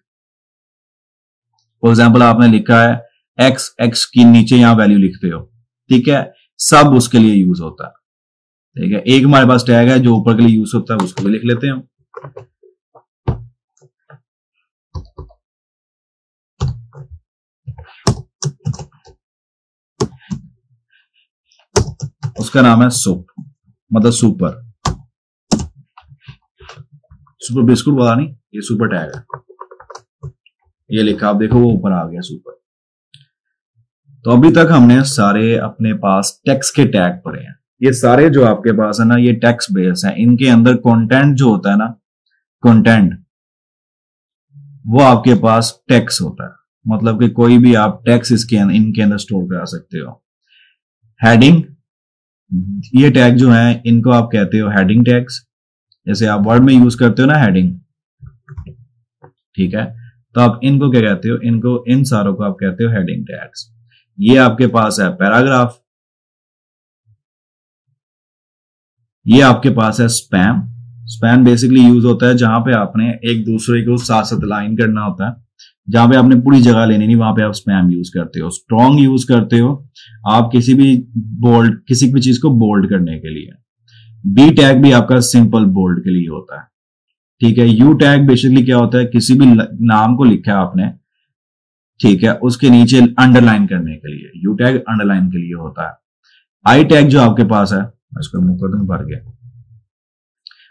फॉर एग्जाम्पल आपने लिखा है एक्स, एक्स की नीचे यहां वैल्यू लिखते हो, ठीक है, सब उसके लिए यूज होता है, ठीक है। एक हमारे पास टैग है जो ऊपर के लिए यूज होता है, उसको भी लिख लेते हैं हम। उसका नाम है सुप, मतलब सुपर, सुपर बिस्कुट वाला नहीं, ये सुपर टैग है, ये लिखा आप देखो वो ऊपर आ गया सुपर। तो अभी तक हमने सारे अपने पास टेक्स्ट के टैग पढ़े हैं। ये सारे जो आपके पास है ना, ये टेक्स्ट बेस है, इनके अंदर कंटेंट जो होता है ना, कंटेंट वो आपके पास टेक्स्ट होता है, मतलब कि कोई भी आप टेक्स्ट इनके अंदर स्टोर करा सकते हो। हेडिंग, ये टैग जो है इनको आप कहते हो हेडिंग टैग्स, जैसे आप वर्ड में यूज करते हो ना हेडिंग, ठीक है, तो आप इनको क्या कहते हो, इनको, इन सारों को आप कहते हो हेडिंग टैग्स। ये आपके पास है पैराग्राफ, ये आपके पास है स्पैम। स्पैम बेसिकली यूज होता है जहां पे आपने एक दूसरे को साथ साथ लाइन करना होता है, जहां पे आपने पूरी जगह लेनी नहीं, वहां पे आप स्पैम यूज करते हो। स्ट्रॉन्ग यूज करते हो आप किसी भी चीज को बोल्ड करने के लिए। बी टैग भी आपका सिंपल बोल्ड के लिए होता है, ठीक है। यू टैग बेसिकली क्या होता है, किसी भी नाम को लिखा है आपने, ठीक है, उसके नीचे अंडरलाइन करने के लिए, यू टैग अंडरलाइन के लिए होता है। आई टैग जो आपके पास है, इसको मुंह कर दूं, भर गया।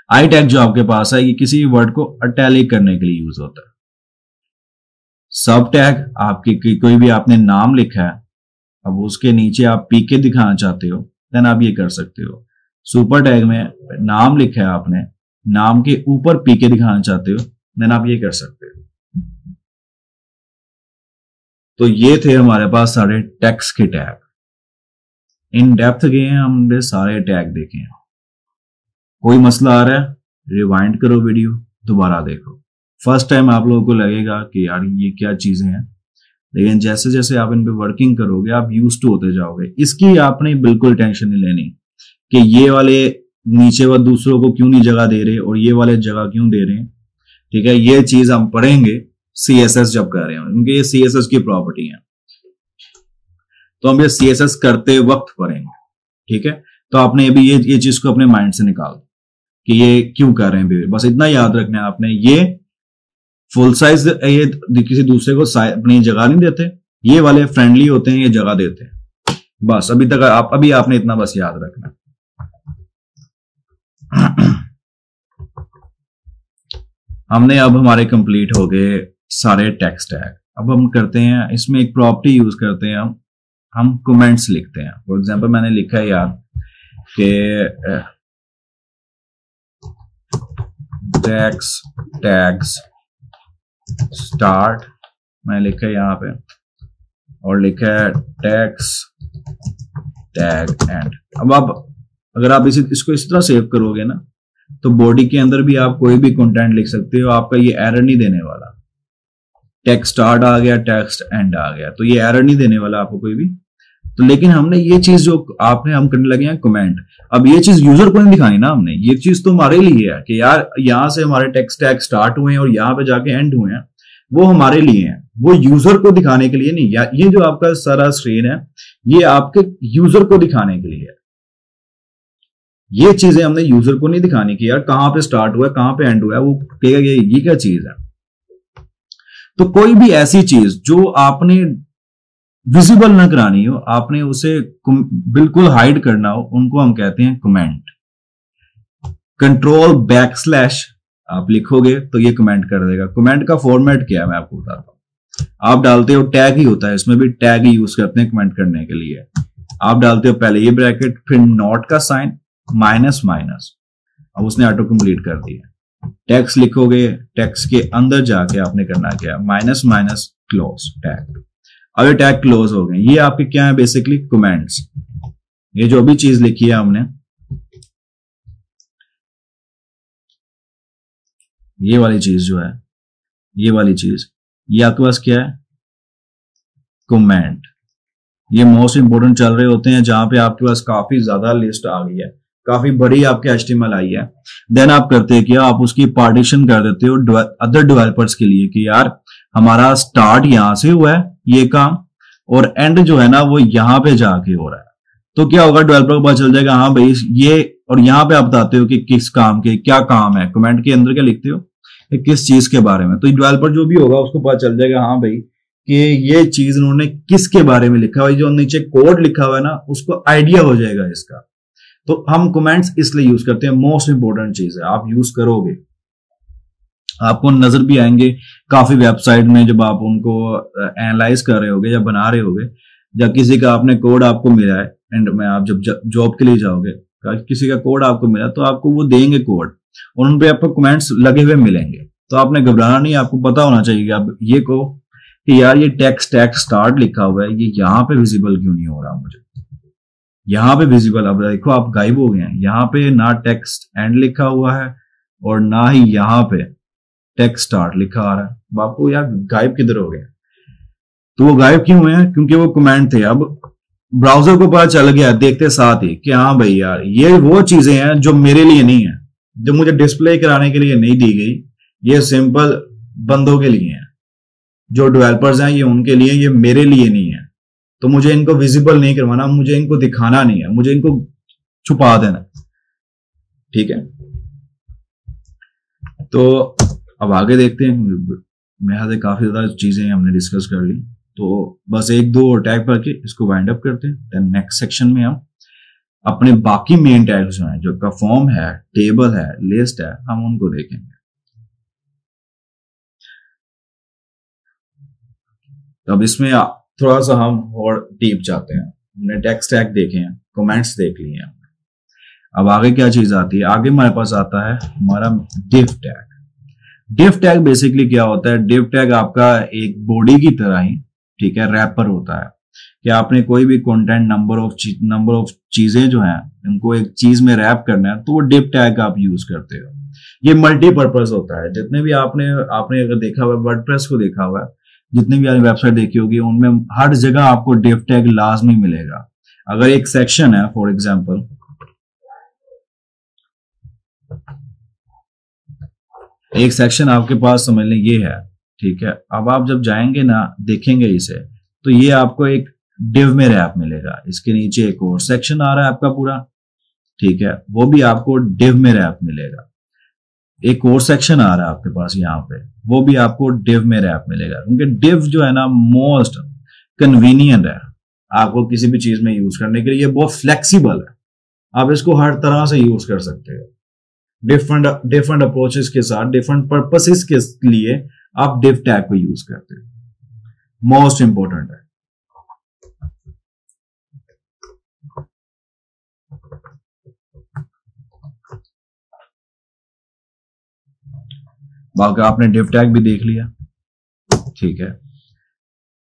आई टैग जो आपके पास है, ये किसी वर्ड को इटैलिक करने के लिए यूज होता है। सब टैग आपके कोई भी आपने नाम लिखा है, अब उसके नीचे आप पीके दिखाना चाहते हो, देन आप ये कर सकते हो। सुपर टैग में नाम लिखा है आपने, नाम के ऊपर पीके दिखाना चाहते हो, देन आप ये कर सकते हो। तो ये थे हमारे पास सारे टेक्स्ट के टैग। इन डेप्थ गए हैं हमने, सारे टैग देखे हैं। कोई मसला आ रहा है, रिवाइंड करो वीडियो, दोबारा देखो। फर्स्ट टाइम आप लोगों को लगेगा कि यार ये क्या चीजें हैं, लेकिन जैसे जैसे आप इन पे वर्किंग करोगे आप यूज टू होते जाओगे। इसकी आपने बिल्कुल टेंशन नहीं लेनी कि ये वाले नीचे व दूसरों को क्यों नहीं जगह दे रहे और ये वाले जगह क्यों दे रहे हैं, ठीक है। ये चीज हम पढ़ेंगे CSS जब कर रहे हैं, क्योंकि ये CSS की प्रॉपर्टी है, तो हम ये CSS करते वक्त पढ़ेंगे, ठीक है। तो आपने अभी ये चीज को अपने माइंड से निकाल दो कि ये क्यों कर रहे हैं। बस इतना याद रखना है आपने, ये फुल साइज, ये किसी दूसरे को अपनी जगह नहीं देते, ये वाले फ्रेंडली होते हैं, ये जगह देते हैं। बस अभी तक आपने इतना बस याद रखना। हमने अब हमारे कंप्लीट हो गए सारे टेक्स्ट टैग। अब हम करते हैं इसमें एक प्रॉपर्टी यूज करते हैं, हम कमेंट्स लिखते हैं। फॉर एग्जांपल मैंने लिखा है यार कि टैग्स स्टार्ट, मैंने लिखा है यहां पे, और लिखा है टैग्स टैग एंड। अब आप अगर आप इसको इस तरह सेव करोगे ना, तो बॉडी के अंदर भी आप कोई भी कंटेंट लिख सकते हो, आपका ये एरर नहीं देने वाला। टेक्स्ट स्टार्ट आ गया, टेक्स्ट एंड आ गया, तो ये एरर नहीं देने वाला आपको कोई भी। तो लेकिन हमने ये चीज जो हम करने लगे हैं कमेंट, अब ये चीज यूजर को नहीं दिखानी ना हमने, ये चीज तो हमारे लिए है कि यार यहां से हमारे टेक्स्ट टैग स्टार्ट हुए हैं और यहां पे जाके एंड हुए हैं, वो हमारे लिए है, वो यूजर को दिखाने के लिए नहीं। या ये जो आपका सारा स्क्रीन है ये आपके यूजर को दिखाने के लिए है। ये चीजें हमने यूजर को नहीं दिखानी कि यार कहां पे स्टार्ट हुआ है, कहां पे एंड हुआ है, वो कहेगा ये क्या चीज है। तो कोई भी ऐसी चीज जो आपने विजिबल ना करानी हो, आपने उसे बिल्कुल हाइड करना हो, उनको हम कहते हैं कमेंट। कंट्रोल बैकस्लैश आप लिखोगे तो ये कमेंट कर देगा। कमेंट का फॉर्मेट क्या है मैं आपको बताता हूं। आप डालते हो टैग ही होता है, इसमें भी टैग ही यूज करते हैं कमेंट करने के लिए। आप डालते हो पहले ये ब्रैकेट, फिर नॉट का साइन, माइनस माइनस, अब उसने ऑटो कंप्लीट कर दिया। टेक्स्ट लिखोगे, टेक्स्ट के अंदर जाके आपने करना क्या, माइनस माइनस क्लोज टैग। अब ये टैग क्लोज हो गए। ये आपके क्या है बेसिकली कमेंट्स। ये जो भी चीज लिखी है हमने, ये वाली चीज जो है, ये वाली चीज, ये आपके पास क्या है कमेंट। ये मोस्ट इंपोर्टेंट चल रहे होते हैं जहां पे आपके पास काफी ज्यादा लिस्ट आ गई है, काफी बड़ी आपके HTML आई है। देन आप करते हैं क्या, आप उसकी पार्टीशन कर देते हो अदर डेवलपर्स के लिए कि यार हमारा स्टार्ट यहां से हुआ है ये काम, और एंड जो है ना वो यहां पे जाके हो रहा है। तो क्या होगा, डेवलपर को पता चल जाएगा हाँ भाई ये, और यहां पे आप बताते हो कि किस काम के क्या काम है, कमेंट के अंदर क्या लिखते हो किस चीज के बारे में। तो डेवलपर जो भी होगा उसको पता चल जाएगा हाँ भाई कि ये चीज उन्होंने किसके बारे में लिखा हुआ है। जो नीचे कोड लिखा हुआ है ना उसको आइडिया हो जाएगा इसका। तो हम कमेंट्स इसलिए यूज करते हैं, मोस्ट इंपोर्टेंट चीज है। आप यूज करोगे आपको नजर भी आएंगे काफी वेबसाइट में, जब आप उनको एनालाइज कर रहे होगे या बना रहे होगे, या किसी का आपने कोड आपको मिला है एंड में, आप जब जॉब के लिए जाओगे किसी का कोड आपको मिला तो आपको वो देंगे कोड और उन पे आपको कमेंट्स लगे हुए मिलेंगे। तो आपने घबराना नहीं, आपको पता होना चाहिए कि आप ये कहो कि यार ये टेक्स्ट स्टार्ट लिखा हुआ है, ये यहाँ पे विजिबल क्यों नहीं हो रहा मुझे, यहाँ पे विजिबल। अब देखो आप गायब हो गए हैं, यहाँ पे ना टेक्स्ट एंड लिखा हुआ है और ना ही यहाँ पे टेक्स्ट स्टार्ट लिखा आ रहा है। अब आपको यार गायब किधर हो गया, तो वो गायब क्यों हुए हैं, क्योंकि वो कमेंट थे। अब ब्राउजर को पता चल गया देखते साथ ही कि हाँ भाई यार ये वो चीजें हैं जो मेरे लिए नहीं है, जो मुझे डिस्प्ले कराने के लिए नहीं दी गई, ये सिंपल बंदों के लिए है, जो डेवलपर्स हैं ये उनके लिए, ये मेरे लिए नहीं है। तो मुझे इनको विजिबल नहीं करवाना, मुझे इनको दिखाना नहीं है, मुझे इनको छुपा देना। ठीक है, तो अब आगे देखते हैं। मेरे से काफी ज्यादा चीजें हमने डिस्कस कर ली, तो बस एक दो और टैग करके इसको वाइंड अप करते हैं। देन नेक्स्ट सेक्शन में हम अपने बाकी मेन टैग्स जो हैं, जो का फॉर्म है, टेबल है, लिस्ट है, हम उनको देखेंगे। अब इसमें थोड़ा सा हम और डीप जाते हैं। हमने टेक्स्ट टैग देखे हैं, कमेंट्स देख लिए हैं, अब आगे क्या चीज आती है, आगे हमारे पास आता है हमारा div tag. Div tag basically क्या होता है, डिव टैग आपका एक बॉडी की तरह ही, ठीक है, रैपर होता है कि आपने कोई भी कंटेंट नंबर ऑफ चीजें जो हैं उनको एक चीज में रैप करना है, तो वो डिव टैग आप यूज करते हो। ये मल्टीपर्पज होता है। जितने भी आपने अगर देखा हुआ वर्डप्रेस को देखा हुआ है, जितनी भी आपने वेबसाइट देखी होगी, उनमें हर जगह आपको डिव टैग लाजमी मिलेगा। अगर एक सेक्शन है, फॉर एग्जांपल एक सेक्शन आपके पास समझ लें ये है, ठीक है, अब आप जब जाएंगे ना देखेंगे इसे, तो ये आपको एक डिव में रैप मिलेगा। इसके नीचे एक और सेक्शन आ रहा है आपका पूरा, ठीक है, वो भी आपको डिव में रैप मिलेगा। एक और सेक्शन आ रहा है आपके पास यहाँ पे, वो भी आपको डिव में रैप मिलेगा। क्योंकि डिव जो है ना मोस्ट कन्वीनियंट है आपको किसी भी चीज में यूज करने के लिए, बहुत फ्लेक्सिबल है, आप इसको हर तरह से यूज कर सकते हो। डिफरेंट अप्रोचेस के साथ, डिफरेंट पर्पसेस के लिए आप डिव टैग को यूज करते हो, मोस्ट इंपॉर्टेंट है। बाकी आपने डिव टैग भी देख लिया, ठीक है।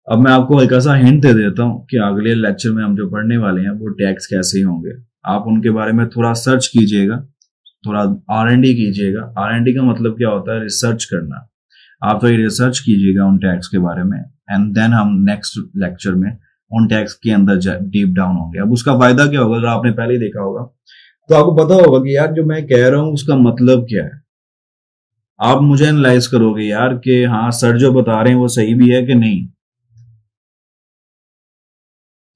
अब मैं आपको हल्का सा हिंट दे देता हूं कि अगले लेक्चर में हम जो पढ़ने वाले हैं वो टैग्स कैसे होंगे। आप उनके बारे में थोड़ा सर्च कीजिएगा, थोड़ा R&D कीजिएगा। R&D का मतलब क्या होता है? रिसर्च करना। आप तो ये रिसर्च कीजिएगा उन टैग्स के बारे में, एंड देन हम नेक्स्ट लेक्चर में उन टैग्स के अंदर डीप डाउन होंगे। अब उसका फायदा क्या होगा? अगर आपने पहले ही देखा होगा तो आपको पता होगा कि यार जो मैं कह रहा हूं उसका मतलब क्या है। आप मुझे एनालाइज करोगे यार कि हाँ सर जो बता रहे हैं वो सही भी है कि नहीं।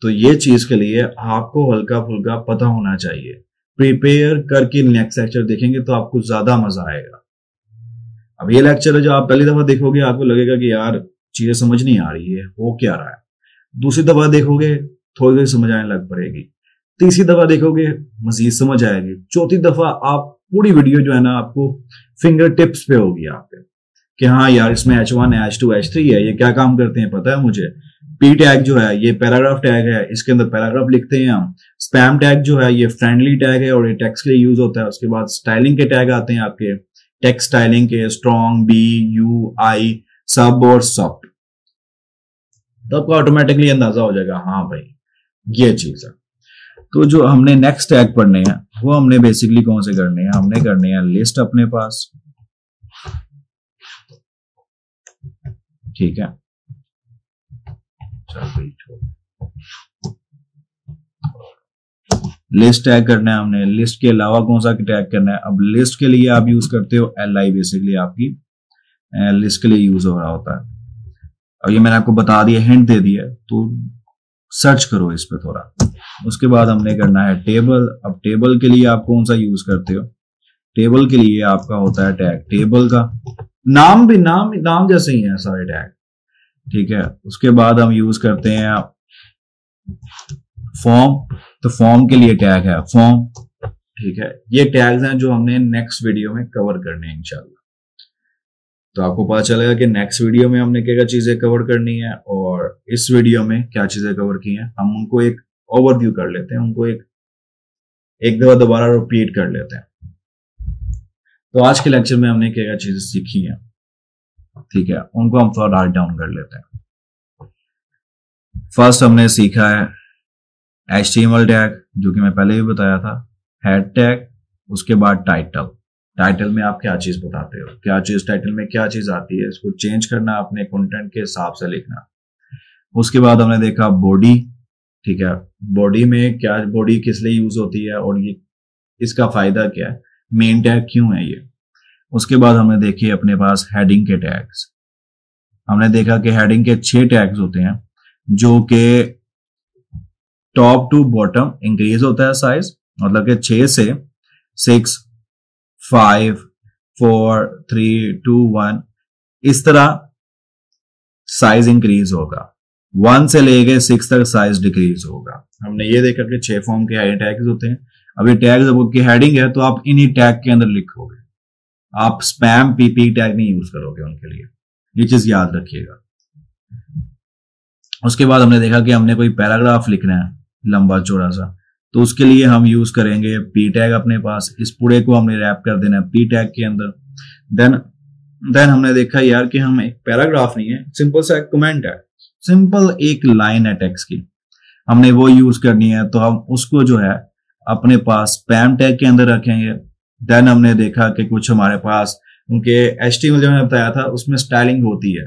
तो ये चीज के लिए आपको हल्का फुल्का पता होना चाहिए। प्रिपेयर करके नेक्स्ट लेक्चर देखेंगे तो आपको ज्यादा मजा आएगा। अब ये लेक्चर है जो आप पहली दफा देखोगे आपको लगेगा कि यार चीजें समझ नहीं आ रही है, हो क्या रहा है। दूसरी दफा देखोगे थोड़ी थोड़ी समझ आने लग पड़ेगी। तीसरी दफा देखोगे मजीद समझ आएगी। चौथी दफा आप पूरी वीडियो जो है ना आपको फिंगर टिप्स पे होगी आपके कि हाँ यार इसमें H1 है, H2 H3 है, ये क्या काम करते हैं पता है मुझे। पी टैग जो है ये पैराग्राफ टैग है, इसके अंदर पैराग्राफ लिखते हैं हम। स्पैम टैग जो है ये फ्रेंडली टैग है और ये टेक्स्ट के लिए यूज होता है। उसके बाद स्टाइलिंग के टैग आते हैं आपके, टेक्स्ट स्टाइलिंग के, स्ट्रॉन्ग, बी, यू, आई, सब और सॉफ्ट। तो आपको ऑटोमेटिकली अंदाजा हो जाएगा हाँ भाई ये चीज है। तो जो हमने नेक्स्ट टैग पढ़ने हैं वो हमने बेसिकली कौन से करने हैं? हमने करने हैं लिस्ट अपने पास, ठीक है। लिस्ट टैग करना है हमने। लिस्ट के अलावा कौन सा टैग करना है? अब लिस्ट के लिए आप यूज करते हो li, बेसिकली आपकी लिस्ट के लिए यूज हो रहा होता है। अब ये मैंने आपको बता दिया, हिंट दे दिया, तो सर्च करो इस पे थोड़ा। उसके बाद हमने करना है टेबल। अब टेबल के लिए आप कौन सा यूज करते हो? टेबल के लिए आपका होता है टैग टेबल का। नाम भी नाम जैसे ही है सारे टैग, ठीक है। उसके बाद हम यूज करते हैं फॉर्म। तो फॉर्म के लिए टैग है फॉर्म, ठीक है। ये टैग्स हैं जो हमने नेक्स्ट वीडियो में कवर करने हैं इंशाल्लाह। तो आपको पता चलेगा कि नेक्स्ट वीडियो में हमने क्या क्या चीजें कवर करनी है और इस वीडियो में क्या चीजें कवर की हैं। हम उनको एक ओवरव्यू कर लेते हैं, उनको एक दफा दोबारा रिपीट कर लेते हैं। तो आज के लेक्चर में हमने क्या क्या चीजें सीखी हैं, ठीक है, उनको हम थोड़ा राइट डाउन कर लेते हैं। फर्स्ट हमने सीखा है HTML टैग, जो कि मैं पहले भी बताया था, हेड टैग। उसके बाद टाइटल में आप क्या चीज बताते हो, क्या चीज टाइटल में क्या चीज आती है, इसको चेंज करना अपने कंटेंट के हिसाब से लिखना। उसके बाद हमने देखा बॉडी, ठीक है, बॉडी में क्या, बॉडी किस लिए यूज होती है और ये इसका फायदा क्या है, मेन टैग क्यों है ये। उसके बाद हमने देखे अपने पास हेडिंग के टैग्स। हमने देखा कि हेडिंग के 6 टैग्स होते हैं जो कि टॉप टू बॉटम इंक्रीज होता है साइज, मतलब कि 6 से 6, 5, 4, 3, 2, 1 इस तरह साइज इंक्रीज होगा। 1 से लेके 6 तक साइज डिक्रीज होगा। हमने ये देखा कि 6 फॉर्म के हेडिंग टैग्स होते हैं। अब ये टैग्स की हेडिंग है तो आप इन्हीं टैग के अंदर लिखोगे, आप स्पैम पीपी टैग नहीं यूज करोगे उनके लिए, ये चीज याद रखिएगा। उसके बाद हमने देखा कि हमने कोई पैराग्राफ लिखना है लंबा चौड़ा सा, तो उसके लिए हम यूज करेंगे पी टैग अपने पास। इस पूरे को हमने रैप कर देना है पी टैग के अंदर। देन हमने देखा यार कि हम एक पैराग्राफ नहीं है, सिंपल सा एक कमेंट है, सिंपल एक लाइन है टेक्स्ट की, हमने वो यूज करनी है। तो हम उसको जो है अपने पास स्पैम टैग के अंदर रखेंगे। देन हमने देखा कि कुछ हमारे पास उनके HTML जो मैंने बताया था उसमें स्टाइलिंग होती है,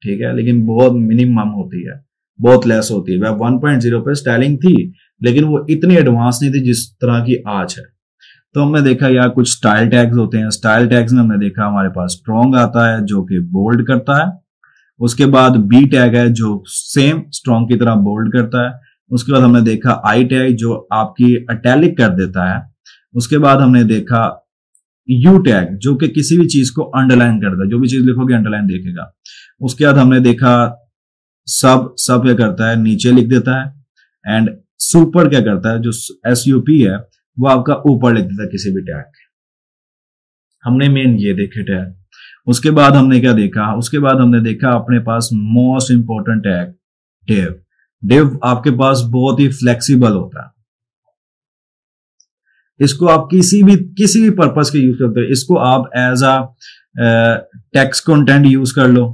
ठीक है, लेकिन बहुत मिनिमम होती है, बहुत लेस होती है। वेब 1.0 पे स्टाइलिंग थी लेकिन वो इतनी एडवांस नहीं थी जिस तरह की आज है। तो हमने देखा यार कुछ स्टाइल टैग्स होते हैं। स्टाइल टैग्स में हमने देखा हमारे पास स्ट्रॉन्ग आता है जो कि बोल्ड करता है। उसके बाद बी टैग है जो सेम स्ट्रॉन्ग की तरह बोल्ड करता है। उसके बाद हमने देखा आई टैग जो आपकी अटैलिक कर देता है। उसके बाद हमने देखा यू टैग जो कि किसी भी चीज को अंडरलाइन करता है, जो भी चीज लिखोगे अंडरलाइन देखेगा। उसके बाद हमने देखा सब क्या करता है, नीचे लिख देता है। एंड सुपर क्या करता है, जो SUP है वो आपका ऊपर लिख देता है किसी भी टैग। हमने मेन ये देखे टैग। उसके बाद हमने क्या देखा, उसके बाद हमने देखा अपने पास most important tag div. Div आपके पास बहुत ही फ्लेक्सिबल होता है, इसको आप किसी भी पर्पस के यूज करते हो। इसको आप as a text content use कर लो,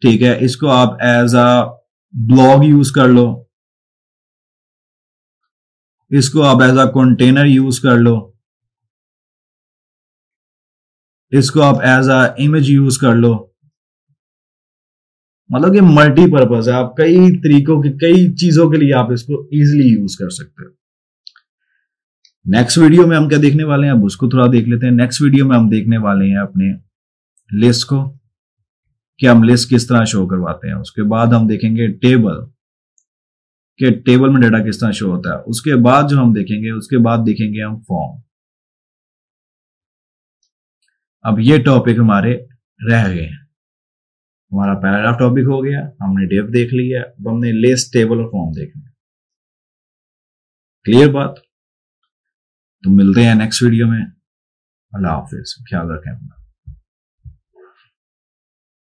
ठीक है, इसको आप एज अ ब्लॉग यूज कर लो, इसको आप एज अ कंटेनर यूज कर लो, इसको आप एज अ इमेज यूज कर लो। मतलब कि मल्टीपर्पज है, आप कई तरीकों की कई चीजों के लिए आप इसको इजीली यूज कर सकते हो। नेक्स्ट वीडियो में हम क्या देखने वाले हैं, अब उसको थोड़ा देख लेते हैं। नेक्स्ट वीडियो में हम देखने वाले हैं अपने लिस्ट को, कि हम लिस्ट किस तरह शो करवाते हैं। उसके बाद हम देखेंगे टेबल, कि टेबल में डाटा किस तरह शो होता है। उसके बाद जो हम देखेंगे, उसके बाद देखेंगे हम फॉर्म। अब ये टॉपिक हमारे रह गए हैं। हमारा पैराग्राफ टॉपिक हो गया, हमने डिव देख लिया, अब हमने लिस्ट, टेबल और फॉर्म देखना। क्लियर बात? तो मिलते हैं नेक्स्ट वीडियो में। अल्लाह हाफिज, ख्याल रखें अपना।